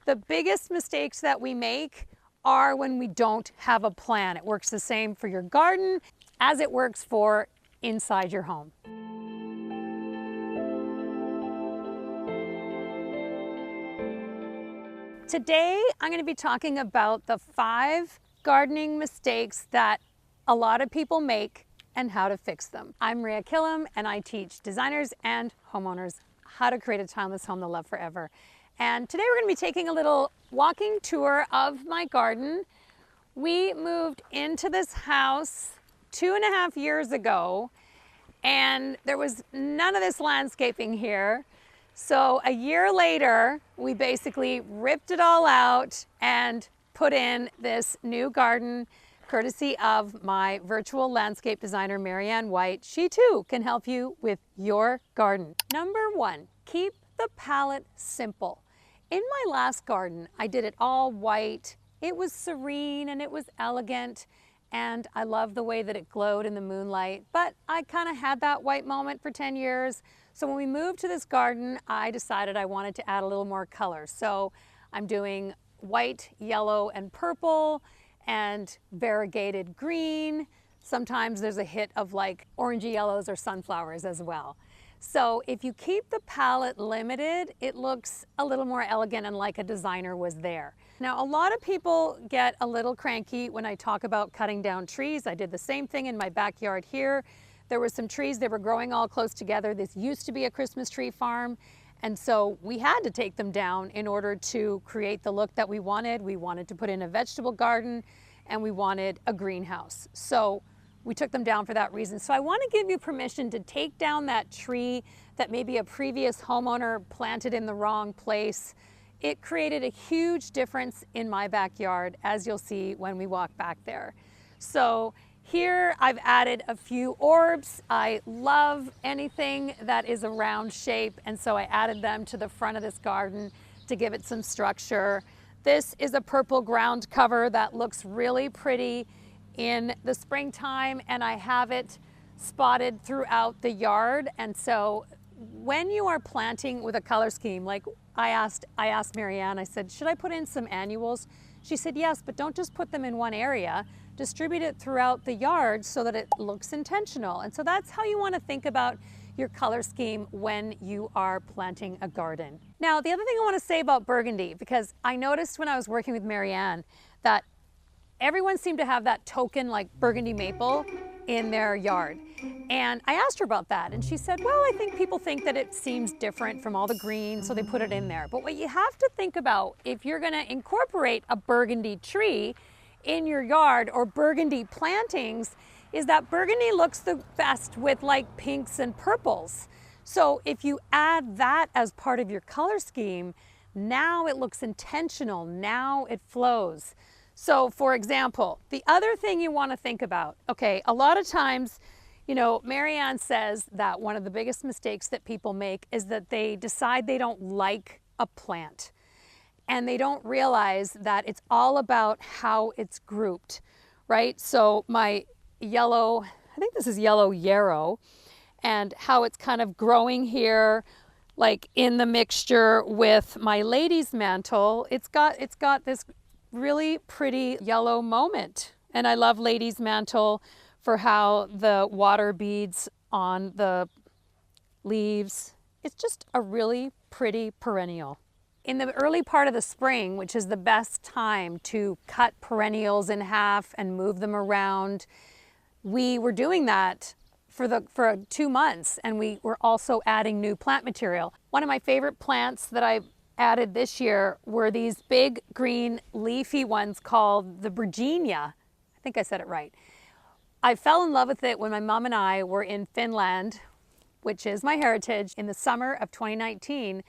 The biggest mistakes that we make are when we don't have a plan. It works the same for your garden as it works for inside your home. Today, I'm going to be talking about the 5 gardening mistakes that a lot of people make and how to fix them. I'm Maria Killam, and I teach designers and homeowners how to create a timeless home they'll love forever. And today we're going to be taking a little walking tour of my garden. We moved into this house 2.5 years ago, and there was none of this landscaping here. So a year later, we basically ripped it all out and put in this new garden, courtesy of my virtual landscape designer, Maryanne White. She too can help you with your garden. Number 1, keep the palette simple. In my last garden, I did it all white. It was serene and it was elegant, and I loved the way that it glowed in the moonlight, but I kind of had that white moment for 10 years. So when we moved to this garden, I decided I wanted to add a little more color. So I'm doing white, yellow, and purple, and variegated green. Sometimes there's a hit of like orangey yellows or sunflowers as well. So if you keep the palette limited, it looks a little more elegant and like a designer was there. Now, a lot of people get a little cranky when I talk about cutting down trees. I did the same thing in my backyard here. There were some trees that were growing all close together. This used to be a Christmas tree farm, and so we had to take them down in order to create the look that we wanted. We wanted to put in a vegetable garden, and we wanted a greenhouse. So we took them down for that reason. So I want to give you permission to take down that tree that maybe a previous homeowner planted in the wrong place. It created a huge difference in my backyard, as you'll see when we walk back there. So here I've added a few orbs. I love anything that is a round shape, and so I added them to the front of this garden to give it some structure. This is a purple ground cover that looks really pretty in the springtime, and I have it spotted throughout the yard. And so when you are planting with a color scheme, like I asked Maryanne, I said, should I put in some annuals? She said, yes, but don't just put them in one area. Distribute it throughout the yard so that it looks intentional. And so that's how you want to think about your color scheme when you are planting a garden. Now, the other thing I want to say about burgundy, because I noticed when I was working with Maryanne that everyone seemed to have that token like burgundy maple in their yard. And I asked her about that, and she said, well, I think people think that it seems different from all the green, so they put it in there. But what you have to think about if you're going to incorporate a burgundy tree in your yard or burgundy plantings is that burgundy looks the best with like pinks and purples. So if you add that as part of your color scheme, now it looks intentional, now it flows. So for example, the other thing you want to think about, okay, a lot of times, you know, Maryanne says that one of the biggest mistakes that people make is that they decide they don't like a plant. And they don't realize that it's all about how it's grouped, right? So my yellow, I think this is yellow yarrow, and how it's kind of growing here, like in the mixture with my lady's mantle. It's got this really pretty yellow moment. And I love lady's mantle for how the water beads on the leaves. It's just a really pretty perennial. In the early part of the spring, which is the best time to cut perennials in half and move them around, we were doing that for 2 months, and we were also adding new plant material. One of my favorite plants that I added this year were these big green leafy ones called the Virginia. I think I said it right. I fell in love with it when my mom and I were in Finland, which is my heritage, in the summer of 2019.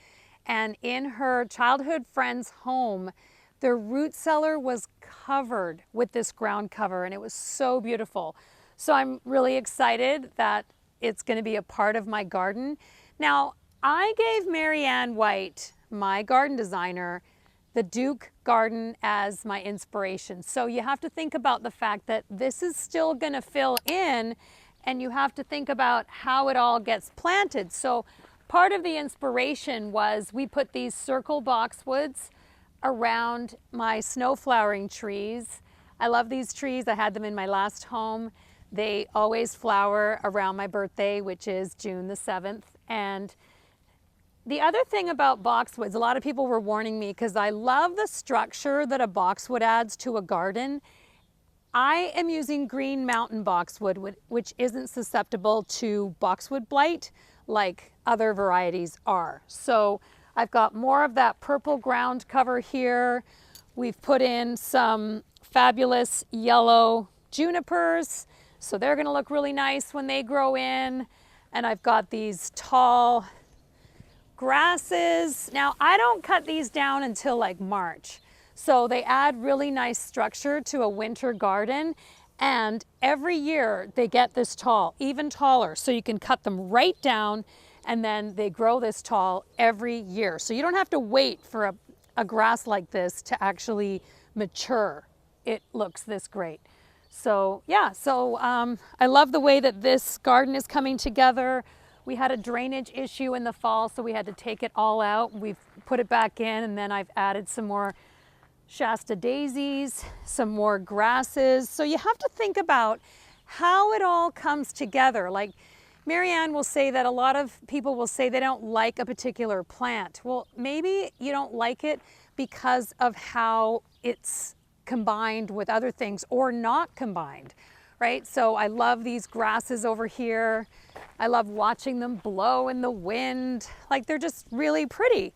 And in her childhood friend's home, their root cellar was covered with this ground cover, and it was so beautiful. So I'm really excited that it's going to be a part of my garden. Now, I gave Maryanne White, my garden designer, the Duke garden as my inspiration. So you have to think about the fact that this is still going to fill in, and you have to think about how it all gets planted. So part of the inspiration was we put these circle boxwoods around my snow flowering trees. I love these trees. I had them in my last home. They always flower around my birthday, which is June the 7th. And the other thing about boxwoods, a lot of people were warning me because I love the structure that a boxwood adds to a garden. I am using green mountain boxwood, which isn't susceptible to boxwood blight like other varieties are. So I've got more of that purple ground cover here. We've put in some fabulous yellow junipers, so they're gonna look really nice when they grow in. And I've got these tall grasses. Now, I don't cut these down until like March. So they add really nice structure to a winter garden. And every year they get this tall, even taller. So you can cut them right down and then they grow this tall every year. So you don't have to wait for a grass like this to actually mature. It looks this great. So yeah, I love the way that this garden is coming together. We had a drainage issue in the fall, so we had to take it all out. We've put it back in, and then I've added some more Shasta daisies, some more grasses. So you have to think about how it all comes together. Like Maryanne will say that a lot of people will say they don't like a particular plant. Well, maybe you don't like it because of how it's combined with other things or not combined, right? So I love these grasses over here. I love watching them blow in the wind. Like they're just really pretty.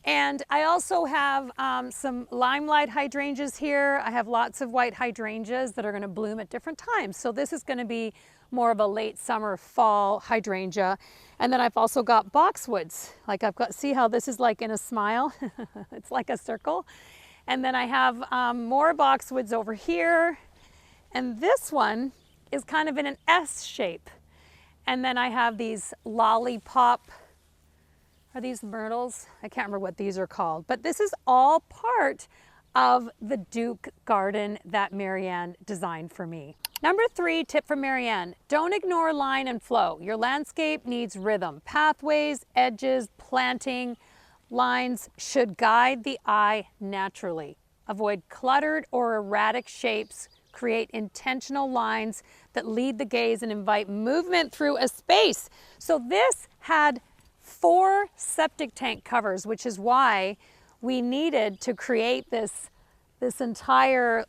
And I also have some limelight hydrangeas here. I have lots of white hydrangeas that are gonna bloom at different times. So this is gonna be more of a late summer, fall hydrangea. And then I've also got boxwoods. Like I've got, see how this is like in a smile? It's like a circle. And then I have more boxwoods over here. And this one is kind of in an S shape. And then I have these lollipop, are these myrtles? I can't remember what these are called, but this is all part of the Duke garden that Maryanne designed for me. Number 3 tip from Maryanne, don't ignore line and flow. Your landscape needs rhythm. Pathways, edges, planting, lines should guide the eye naturally. Avoid cluttered or erratic shapes. Create intentional lines that lead the gaze and invite movement through a space. So this had 4 septic tank covers, which is why we needed to create this entire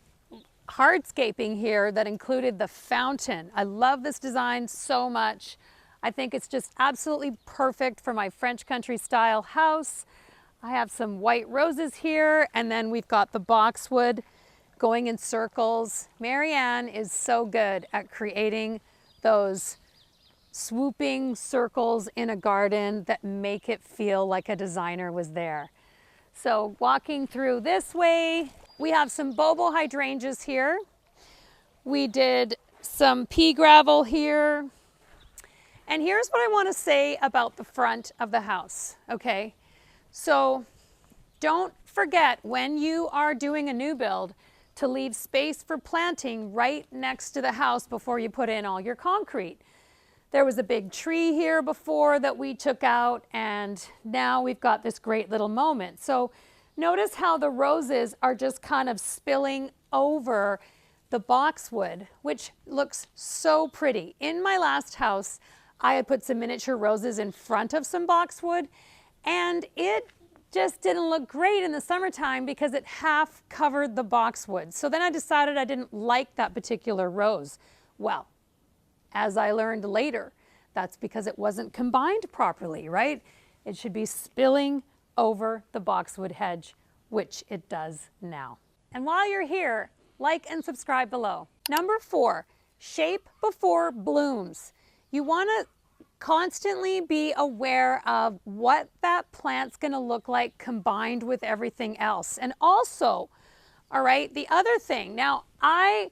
hardscaping here that included the fountain. I love this design so much. I think it's just absolutely perfect for my French country style house. I have some white roses here, and then we've got the boxwood going in circles. Maryanne is so good at creating those swooping circles in a garden that make it feel like a designer was there. So walking through this way, we have some bobo hydrangeas here. We did some pea gravel here. And here's what I want to say about the front of the house, okay? So don't forget when you are doing a new build to leave space for planting right next to the house before you put in all your concrete. There was a big tree here before that we took out, and now we've got this great little moment. So notice how the roses are just kind of spilling over the boxwood, which looks so pretty. In my last house, I had put some miniature roses in front of some boxwood, and it just didn't look great in the summertime because it half covered the boxwood. So then I decided I didn't like that particular rose. Well, as I learned later, that's because it wasn't combined properly, right? It should be spilling over the boxwood hedge, which it does now. And while you're here, like and subscribe below. Number 4, shape before blooms. You want to constantly be aware of what that plant's going to look like combined with everything else. And also, all right, the other thing, now I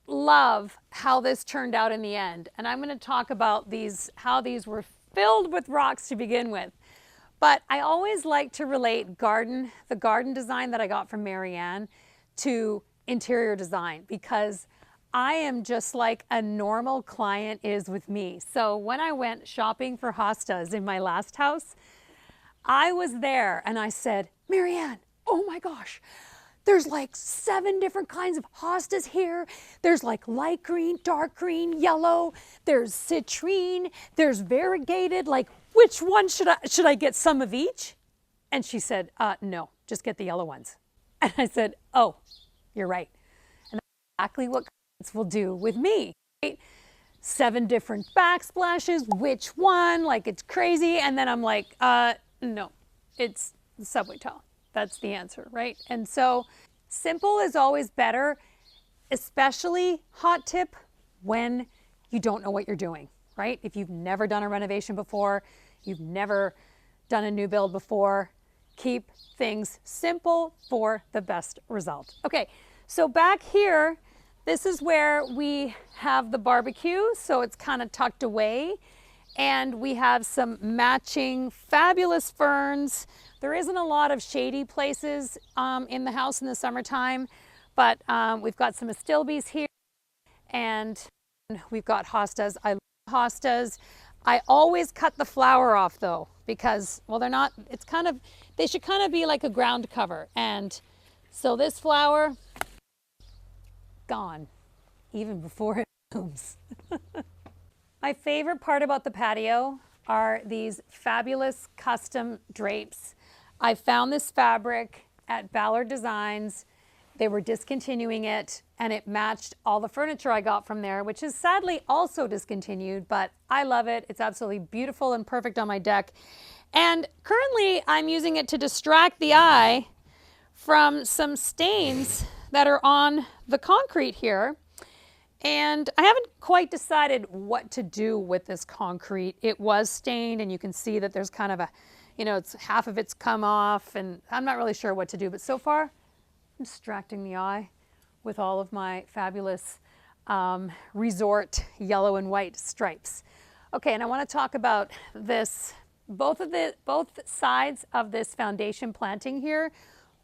love how this turned out in the end, and I'm going to talk about these, how these were filled with rocks to begin with. But I always like to relate the garden design that I got from Maryanne to interior design, because I am just like a normal client is with me. So when I went shopping for hostas in my last house, I was there and I said, Maryanne, oh my gosh, there's like 7 different kinds of hostas here. There's like light green, dark green, yellow. There's citrine. There's variegated. Like, which one should I get some of each? And she said, no, just get the yellow ones. And I said, oh, you're right. And that's exactly what clients will do with me. Right? 7 different backsplashes. Which one? Like, it's crazy. And then I'm like, no, it's the subway towel. That's the answer, right? And so simple is always better, especially hot tip when you don't know what you're doing, right? If you've never done a renovation before, you've never done a new build before, keep things simple for the best result. Okay, so back here, this is where we have the barbecue, so it's kind of tucked away. And we have some matching fabulous ferns. There isn't a lot of shady places in the house in the summertime, but we've got some astilbes here, and we've got hostas. I love hostas. I always cut the flower off though, because, well, they're not, it's kind of, they should kind of be like a ground cover. And so this flower, gone, even before it blooms. My favorite part about the patio are these fabulous custom drapes. I found this fabric at Ballard Designs. They were discontinuing it, and it matched all the furniture I got from there, which is sadly also discontinued, but I love it. It's absolutely beautiful and perfect on my deck. And currently I'm using it to distract the eye from some stains that are on the concrete here. And I haven't quite decided what to do with this concrete. It was stained, and you can see that there's kind of a, you know, it's half of it's come off, and I'm not really sure what to do. But so far, I'm distracting the eye with all of my fabulous resort yellow and white stripes. Okay, and I want to talk about this, both sides of this foundation planting here,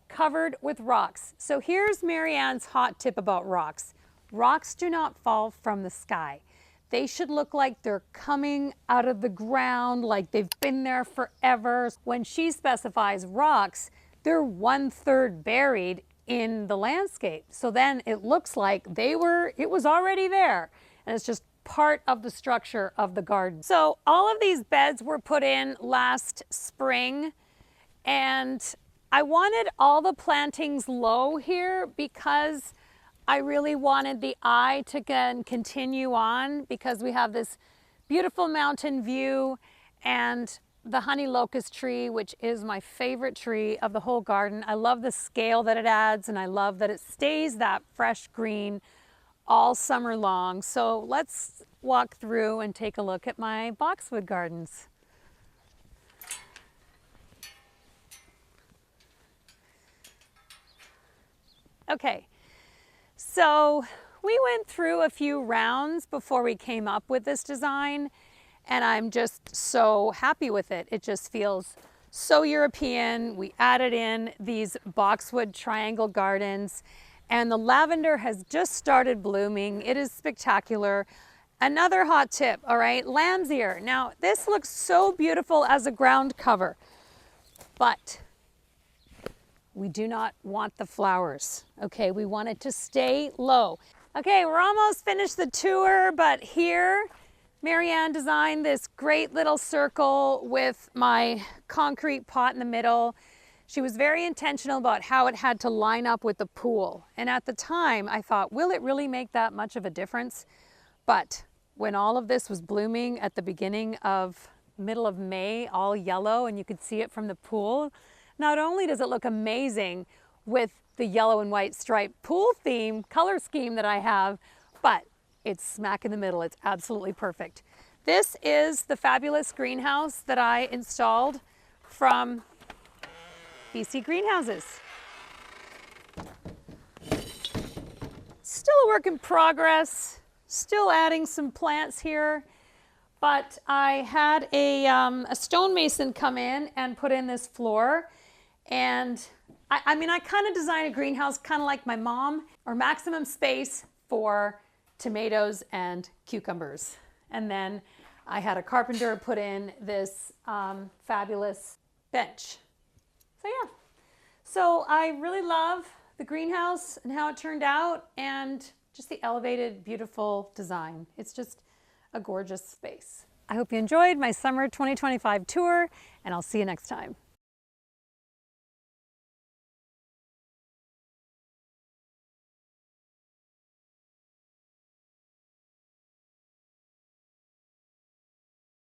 covered with rocks. So here's Maryanne's hot tip about rocks. Rocks do not fall from the sky. They should look like they're coming out of the ground, like they've been there forever. When she specifies rocks, they're 1/3 buried in the landscape. So then it looks like it was already there, and it's just part of the structure of the garden. So all of these beds were put in last spring, and I wanted all the plantings low here because I really wanted the eye to continue on, because we have this beautiful mountain view and the honey locust tree, which is my favorite tree of the whole garden. I love the scale that it adds, and I love that it stays that fresh green all summer long. So let's walk through and take a look at my boxwood gardens. Okay. So we went through a few rounds before we came up with this design, and I'm just so happy with it. It just feels so European. We added in these boxwood triangle gardens, and the lavender has just started blooming. It is spectacular. Another hot tip, all right, lamb's ear. Now, this looks so beautiful as a ground cover, but we do not want the flowers, okay? We want it to stay low. Okay, we're almost finished the tour, but here, Maryanne designed this great little circle with my concrete pot in the middle. She was very intentional about how it had to line up with the pool. And at the time, I thought, will it really make that much of a difference? But when all of this was blooming at the middle of May, all yellow, and you could see it from the pool, not only does it look amazing with the yellow and white striped pool theme, color scheme that I have, but it's smack in the middle. It's absolutely perfect. This is the fabulous greenhouse that I installed from BC Greenhouses. Still a work in progress, still adding some plants here, but I had a stonemason come in and put in this floor. And I mean, I kind of designed a greenhouse kind of like my mom, or maximum space for tomatoes and cucumbers. And then I had a carpenter put in this fabulous bench. So yeah, So I really love the greenhouse and how it turned out, and just the elevated, beautiful design. It's just a gorgeous space. I hope you enjoyed my summer 2025 tour, and I'll see you next time.